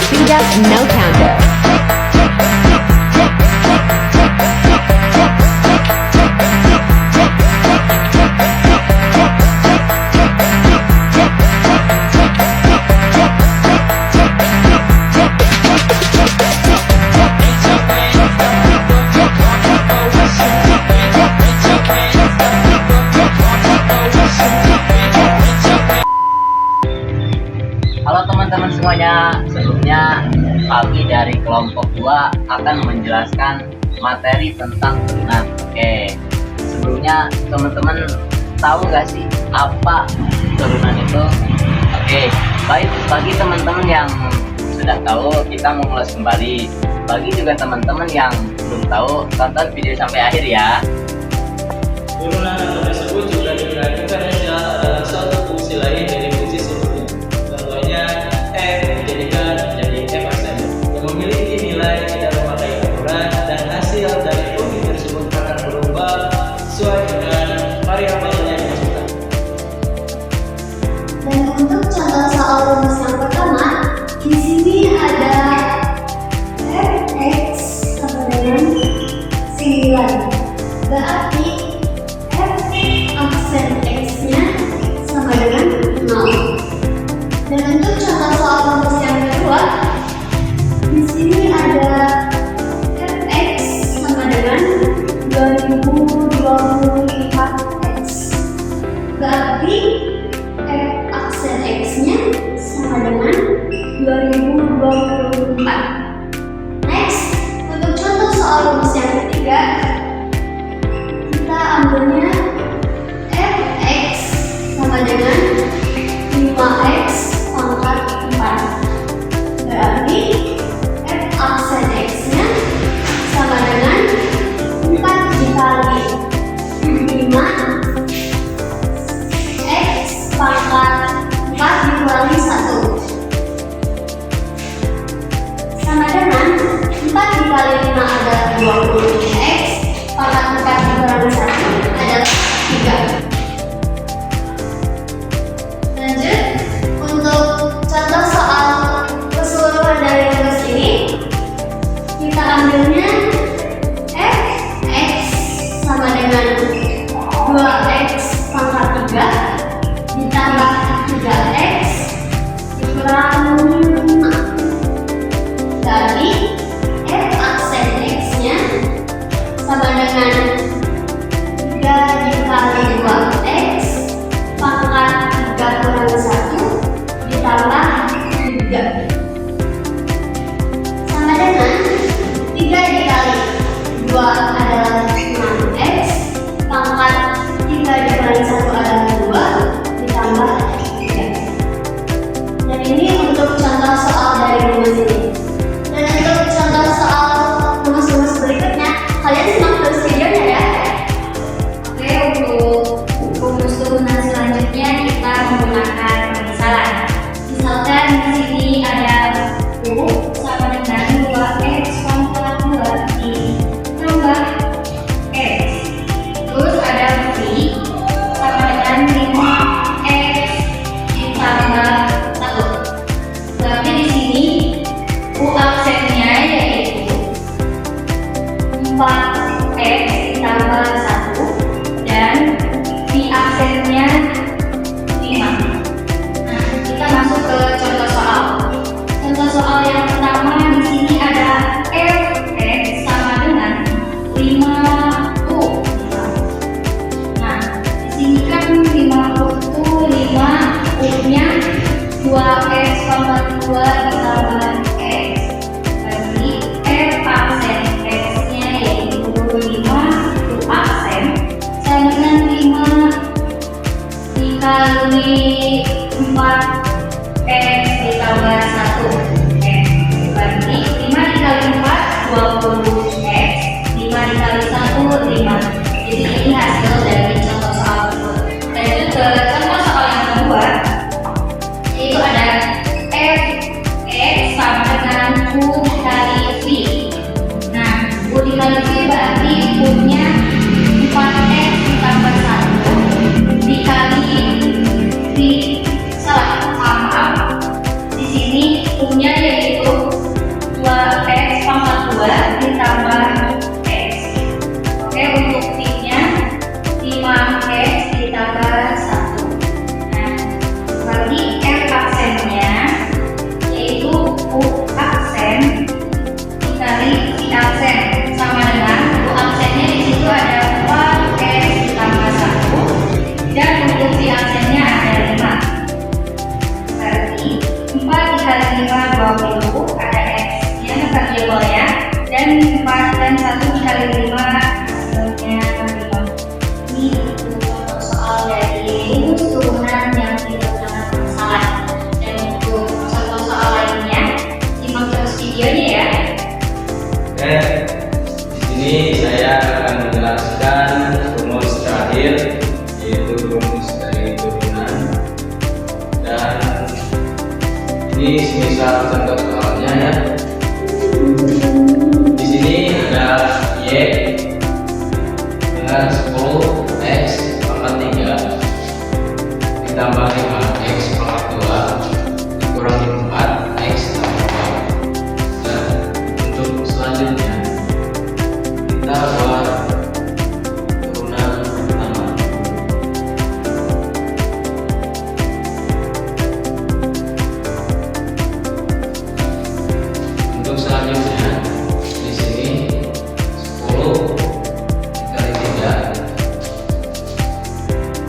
speed up, no counter. Halo teman-teman semuanya, sebelumnya Alki dari kelompok 2 akan menjelaskan materi tentang turunan. Oke, sebelumnya teman-teman tahu gak sih apa turunan itu? Oke, baik, bagi teman-teman yang sudah tahu kita mengulas kembali. Bagi juga teman-teman yang belum tahu, tonton video sampai akhir ya. Turunan atau tersebut juga dikira diferensial adalah suatu fungsi lain dari fungsi sebelumnya. Contohnya, f dijadikan menjadi f aksen yang memiliki nilai tidak memakai ukuran dan hasil dari fungsi tersebut akan berubah sesuai dengan variabel yang dimasukkan. Dan untuk contoh soal rumus yang pertama, di sini ada fx sama dengan 9. Berarti f aksen x-nya sama dengan 0. Dan untuk contoh soal rumus yang kedua, di sini ada fx sama dengan 2024x. Berarti f aksen x-nya sama dengan 2024. Next, untuk contoh soal rumus yang ketiga, kita ambilnya fx sama dengan 5x pangkat 4. Berarti f aksen x-nya sama dengan 4 dikali 5 x pangkat 4 dikurangi 1 sama dengan 4 dikali 5 adalah 20 x pangkat 4 dikurangi 1 adalah 3. Lanjut, untuk contoh soal keseluruhan dari rumus ini, kita ambilnya fx sama dengan 2x pangkat 3 ditambah 3x dikurangi 5. Jadi f aksen x-nya sama dengan 3 dikali 2x pangkat 3 kurangi 1 ditambah 3 sama dengan 3 dikali 2 adalah 6x pangkat 3 dikurangi 1 adalah 2 ditambah 3. Dan ini untuk contoh soal dari rumus ini. Dan untuk contoh soal rumus-rumus berikutnya, kalian simak terus videonya ya. Oke, untuk rumus turunan selanjutnya kita menggunakan pemisalan. Misalkan di sini ada U sama dengan 2x pangkat 2 ditambah x. Terus ada V sama dengan 5x ditambah 1. Berarti di sini V Ini semisal contoh soalnya ya. Di sini ada Y dengan 10x pangkat 3 ditambah 5x pangkat 2 dikurangi 4x tambah 2. Dan untuk selanjutnya kita buat turunan pertama. Untuk selanjutnya di sini 10 kali 3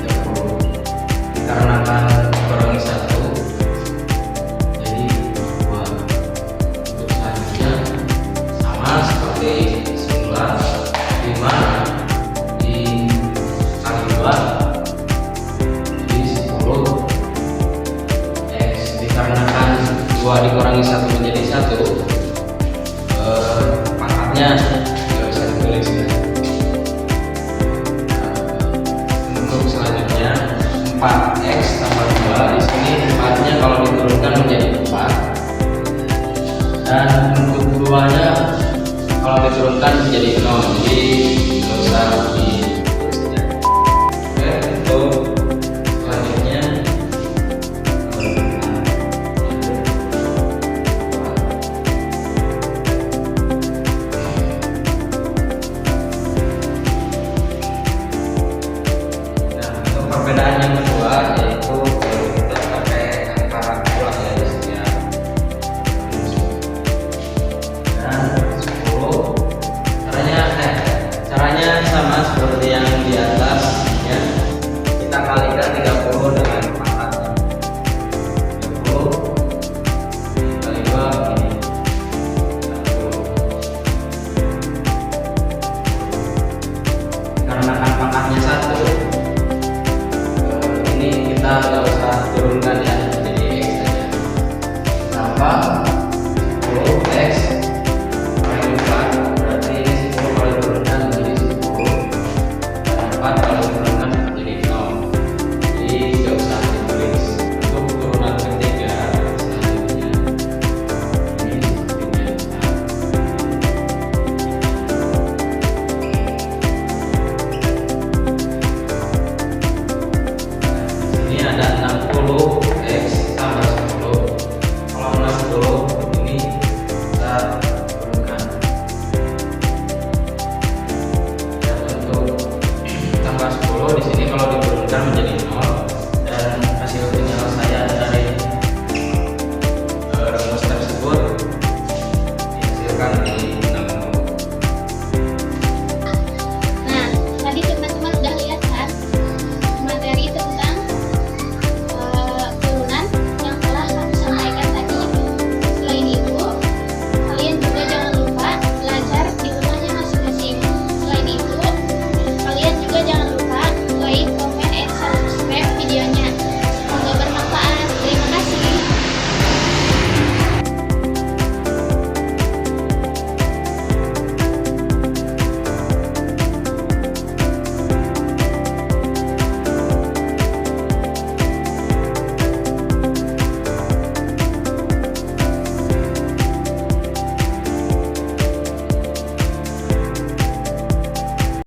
30 dikarenakan kurangi 1 jadi 2. Untuk selanjutnya sama seperti semula 5 dikali 2 jadi 10 x dikarenakan 2 dikurangi 1 menjadi 1